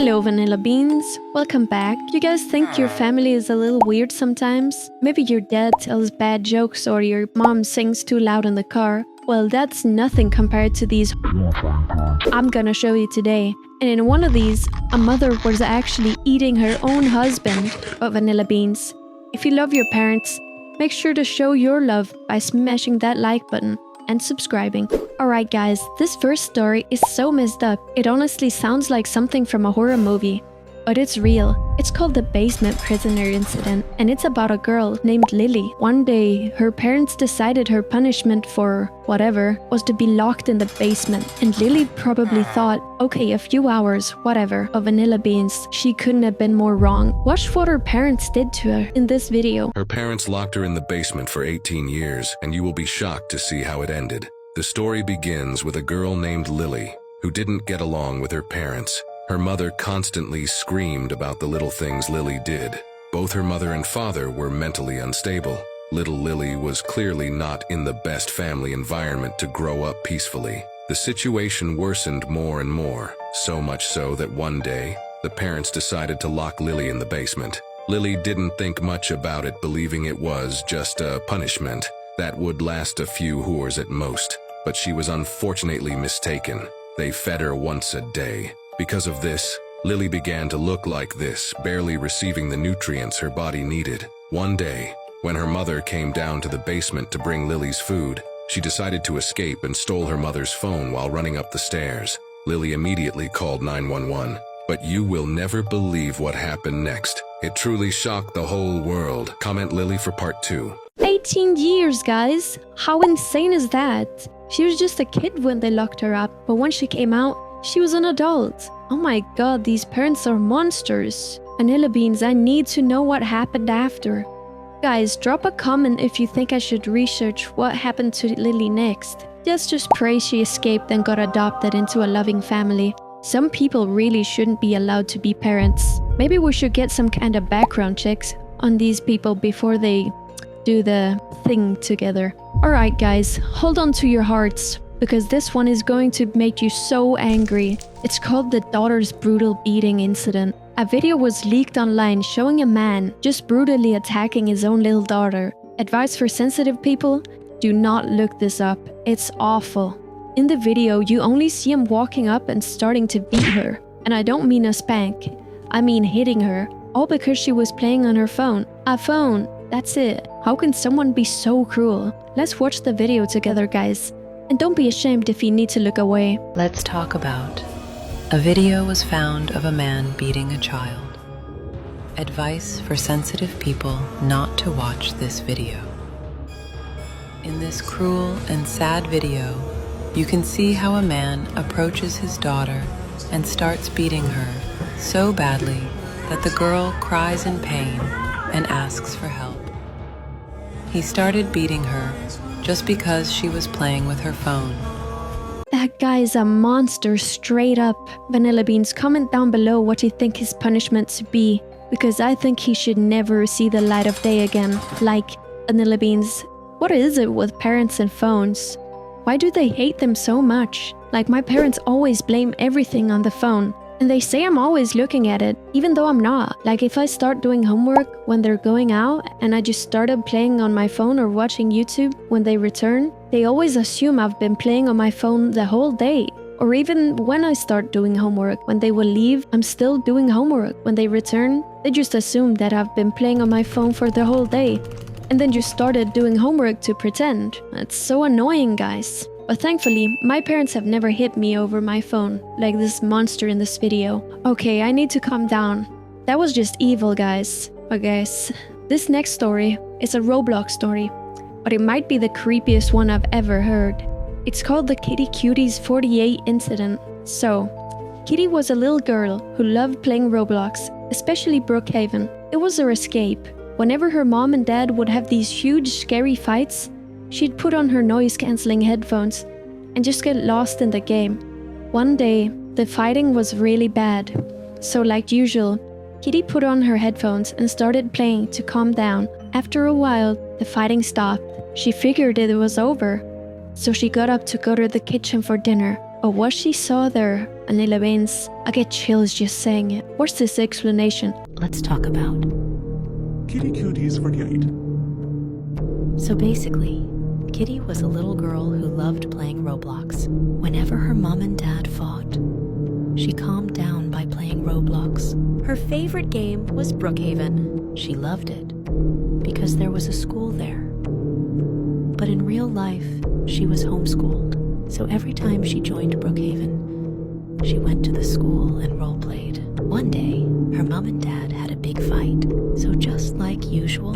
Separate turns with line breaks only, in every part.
Hello vanilla beans, welcome back. You guys think your family is a little weird sometimes? Maybe your dad tells bad jokes or your mom sings too loud in the car. Well, that's nothing compared to these I'm gonna show you today. And in one of these, a mother was actually eating her own husband. But vanilla beans, if you love your parents, make sure to show your love by smashing that like button and subscribing. Alright guys, this first story is so messed up, it honestly sounds like something from a horror movie. But it's real. It's called the basement prisoner incident, and it's about a girl named Lily. One day, her parents decided her punishment for whatever was to be locked in the basement. And Lily probably thought, okay, a few hours, whatever, of vanilla beans. She couldn't have been more wrong. Watch what her parents did to her in this video.
Her parents locked her in the basement for 18 years, and you will be shocked to see how it ended. The story begins with a girl named Lily, who didn't get along with her parents. Her mother constantly screamed about the little things Lily did. Both her mother and father were mentally unstable. Little Lily was clearly not in the best family environment to grow up peacefully. The situation worsened more and more, so much so that one day, the parents decided to lock Lily in the basement. Lily didn't think much about it, believing it was just a punishment that would last a few hours at most. But she was unfortunately mistaken. They fed her once a day. Because of this, Lily began to look like this, barely receiving the nutrients her body needed. One day, when her mother came down to the basement to bring Lily's food, she decided to escape and stole her mother's phone while running up the stairs. Lily immediately called 911. But you will never believe what happened next. It truly shocked the whole world. Comment Lily for part 2.
18 years, guys! How insane is that? She was just a kid when they locked her up, but when she came out, she was an adult. Oh my god, these parents are monsters. Vanilla beans, I need to know what happened after. Guys, drop a comment if you think I should research what happened to Lily next. Let's just pray she escaped and got adopted into a loving family. Some people really shouldn't be allowed to be parents. Maybe we should get some kind of background checks on these people before they do the thing together. Alright guys, hold on to your hearts, because this one is going to make you so angry. It's called the daughter's brutal beating incident. A video was leaked online showing a man just brutally attacking his own little daughter. Advice for sensitive people? Do not look this up. It's awful. In the video, you only see him walking up and starting to beat her. And I don't mean a spank. I mean hitting her. All because she was playing on her phone. A phone. That's it. How can someone be so cruel? Let's watch the video together, guys. And don't be ashamed if you need to look away.
Let's talk about a video was found of a man beating a child. Advice for sensitive people not to watch this video. In this cruel and sad video, you can see how a man approaches his daughter and starts beating her so badly that the girl cries in pain and asks for help. He started beating her just because she was playing with her phone.
That guy is a monster, straight up. Vanilla beans, comment down below what you think his punishment should be, because I think he should never see the light of day again. Like, vanilla beans, what is it with parents and phones? Why do they hate them so much? Like, my parents always blame everything on the phone. And they say I'm always looking at it, even though I'm not. Like if I start doing homework when they're going out and I just started playing on my phone or watching YouTube when they return, they always assume I've been playing on my phone the whole day. Or even when I start doing homework, when they will leave, I'm still doing homework. When they return, they just assume that I've been playing on my phone for the whole day. And then just started doing homework to pretend. It's so annoying, guys. But thankfully, my parents have never hit me over my phone, like this monster in this video. Okay, I need to calm down. That was just evil, guys. But guys, this next story is a Roblox story, but it might be the creepiest one I've ever heard. It's called the Kitty Cuties 48 incident. So, Kitty was a little girl who loved playing Roblox, especially Brookhaven. It was her escape. Whenever her mom and dad would have these huge scary fights, she'd put on her noise-canceling headphones and just get lost in the game. One day, the fighting was really bad. So like usual, Kitty put on her headphones and started playing to calm down. After a while, the fighting stopped. She figured it was over. So she got up to go to the kitchen for dinner. Or what she saw there, Vanilla Beans? I get chills just saying it. What's this explanation?
Let's talk about.
Kitty Cooties 48.
So basically, Kitty was a little girl who loved playing Roblox. Whenever her mom and dad fought, she calmed down by playing Roblox. Her favorite game was Brookhaven. She loved it because there was a school there. But in real life, she was homeschooled. So every time she joined Brookhaven, she went to the school and roleplayed. One day, her mom and dad had a big fight. So just like usual,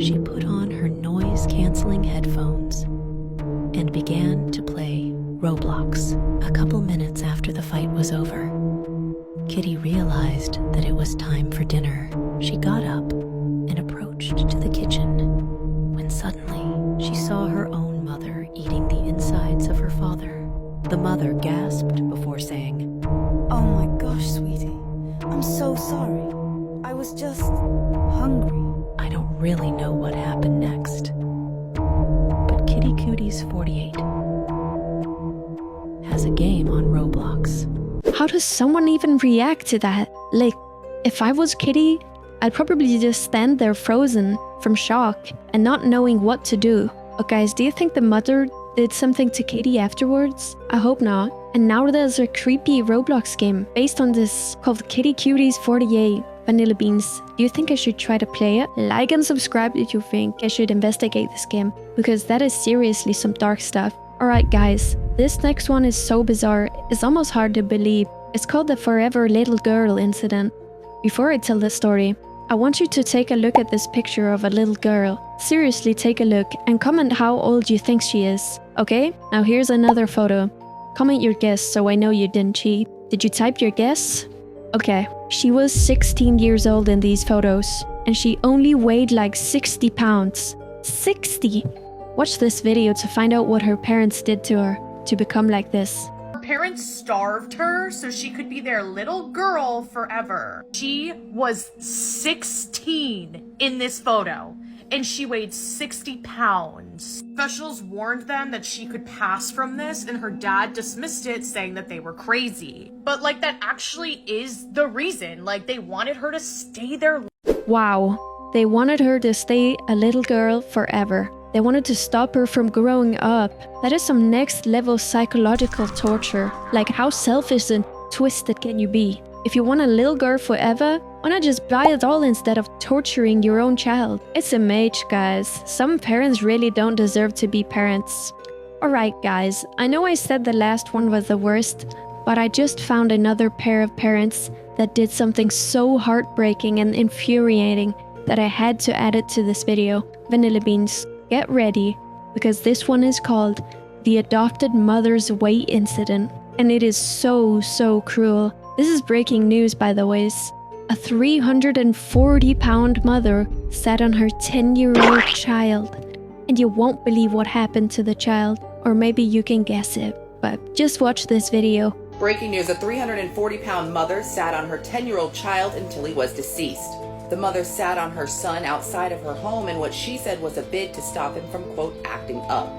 she put on her noise-canceling headphones and began to play Roblox. A couple minutes after the fight was over, Kitty realized that it was time for dinner. She got up and approached to the kitchen when suddenly she saw her own mother eating the insides of her father. The mother gasped before saying,
Oh my gosh, sweetie. I'm so sorry. I was just hungry.
I don't really know what happened next. But Kitty Cooties 48 has a game on Roblox.
How does someone even react to that? Like, if I was Kitty, I'd probably just stand there frozen from shock and not knowing what to do. Oh guys, do you think the mother did something to Kitty afterwards? I hope not. And now there's a creepy Roblox game based on this called Kitty Cooties 48. Vanilla Beans, do you think I should try to play it? Like and subscribe if you think I should investigate this game, because that is seriously some dark stuff. Alright guys, this next one is so bizarre, it's almost hard to believe. It's called the Forever Little Girl incident. Before I tell the story, I want you to take a look at this picture of a little girl. Seriously, take a look and comment how old you think she is. Okay, now here's another photo. Comment your guess so I know you didn't cheat. Did you type your guess? Okay, she was 16 years old in these photos, and she only weighed like 60 pounds. 60! Watch this video to find out what her parents did to her to become like this.
Her parents starved her so she could be their little girl forever. She was 16 in this photo, and she weighed 60 pounds. Officials warned them that she could pass from this, and her dad dismissed it, saying that they were crazy. But like, that actually is the reason. Like, they wanted her to stay there.
Wow, they wanted her to stay a little girl forever. They wanted to stop her from growing up. That is some next level psychological torture. Like, how selfish and twisted can you be? If you want a little girl forever, why not just buy it all instead of torturing your own child? It's a mage, guys. Some parents really don't deserve to be parents. Alright guys, I know I said the last one was the worst, but I just found another pair of parents that did something so heartbreaking and infuriating that I had to add it to this video. Vanilla Beans, get ready, because this one is called The Adopted Mother's Weight Incident, and it is so cruel. This is breaking news, by the way. A 340-pound mother sat on her 10-year-old child, and you won't believe what happened to the child, or maybe you can guess it, but just watch this video.
Breaking news, a 340-pound mother sat on her 10-year-old child until he was deceased. The mother sat on her son outside of her home in what she said was a bid to stop him from, quote, acting up.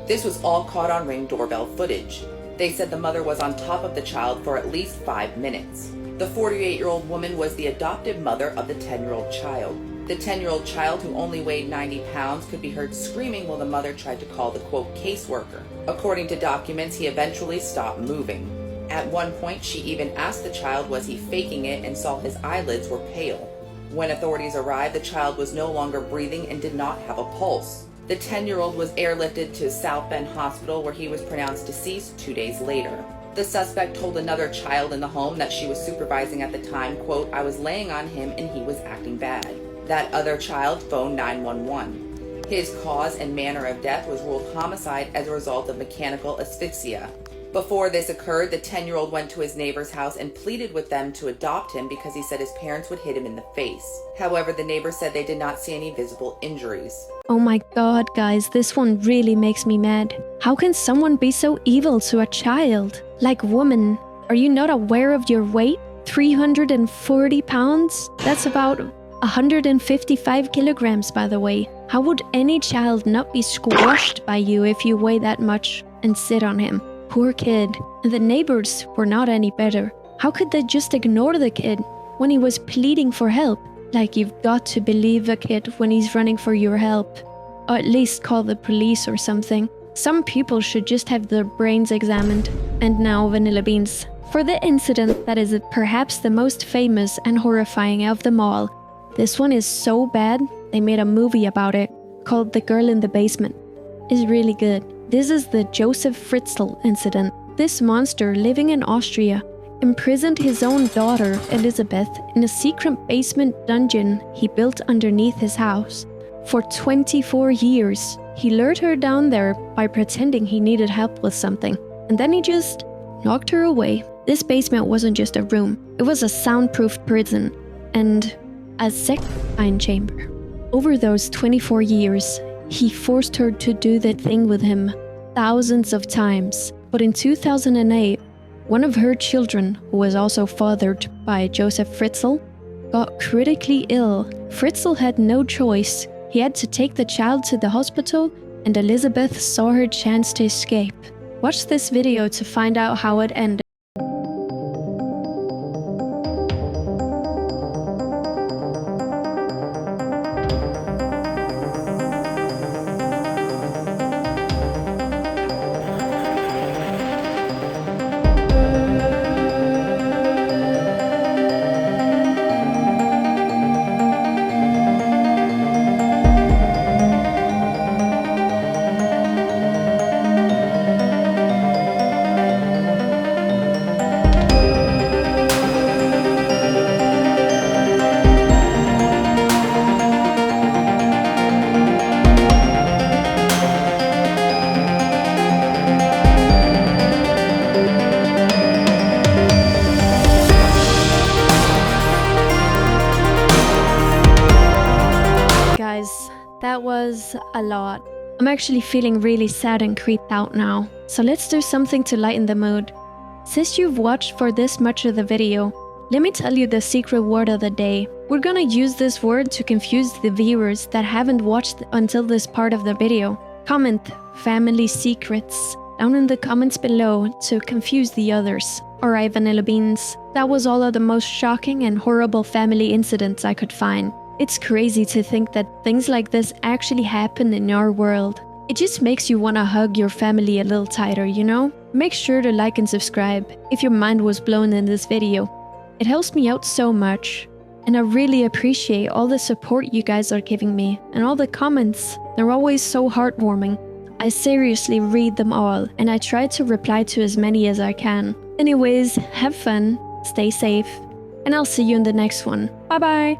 This was all caught on Ring doorbell footage. They said the mother was on top of the child for at least 5 minutes. The 48-year-old woman was the adoptive mother of the 10-year-old child. The 10-year-old child, who only weighed 90 pounds, could be heard screaming while the mother tried to call the, quote, caseworker. According to documents, he eventually stopped moving. At one point, she even asked the child was he faking it and saw his eyelids were pale. When authorities arrived, the child was no longer breathing and did not have a pulse. The 10-year-old was airlifted to South Bend Hospital, where he was pronounced deceased 2 days later. The suspect told another child in the home that she was supervising at the time, quote, I was laying on him and he was acting bad. That other child phoned 911. His cause and manner of death was ruled homicide as a result of mechanical asphyxia. Before this occurred, the 10-year-old went to his neighbor's house and pleaded with them to adopt him because he said his parents would hit him in the face. However, the neighbor said they did not see any visible injuries.
Oh my god, guys, this one really makes me mad. How can someone be so evil to a child? Like, woman, are you not aware of your weight? 340 pounds? That's about 155 kilograms, by the way. How would any child not be squashed by you if you weigh that much and sit on him? poor kid, and the neighbors were not any better. How could they just ignore the kid when he was pleading for help? Like, you've got to believe a kid when he's running for your help. Or at least call the police or something. Some people should just have their brains examined. And now, Vanilla Beans, for the incident that is perhaps the most famous and horrifying of them all. This one is so bad, they made a movie about it, called The Girl in the Basement. It's really good. This is the Joseph Fritzl incident. This monster living in Austria imprisoned his own daughter, Elizabeth, in a secret basement dungeon he built underneath his house. For 24 years, he lured her down there by pretending he needed help with something, and then he just knocked her away. This basement wasn't just a room, it was a soundproof prison and a second chamber. Over those 24 years, he forced her to do the thing with him thousands of times. But in 2008, one of her children, who was also fathered by Joseph Fritzl, got critically ill. Fritzl had no choice. He had to take the child to the hospital, and Elizabeth saw her chance to escape. Watch this video to find out how it ended. That was a lot. I'm actually feeling really sad and creeped out now. So let's do something to lighten the mood. Since you've watched for this much of the video, let me tell you the secret word of the day. We're gonna use this word to confuse the viewers that haven't watched until this part of the video. Comment family secrets down in the comments below to confuse the others. Alright, Vanilla Beans, that was all of the most shocking and horrible family incidents I could find. It's crazy to think that things like this actually happen in our world. It just makes you want to hug your family a little tighter, you know? Make sure to like and subscribe if your mind was blown in this video. It helps me out so much. And I really appreciate all the support you guys are giving me and all the comments. They're always so heartwarming. I seriously read them all and I try to reply to as many as I can. Anyways, have fun, stay safe, and I'll see you in the next one. Bye bye!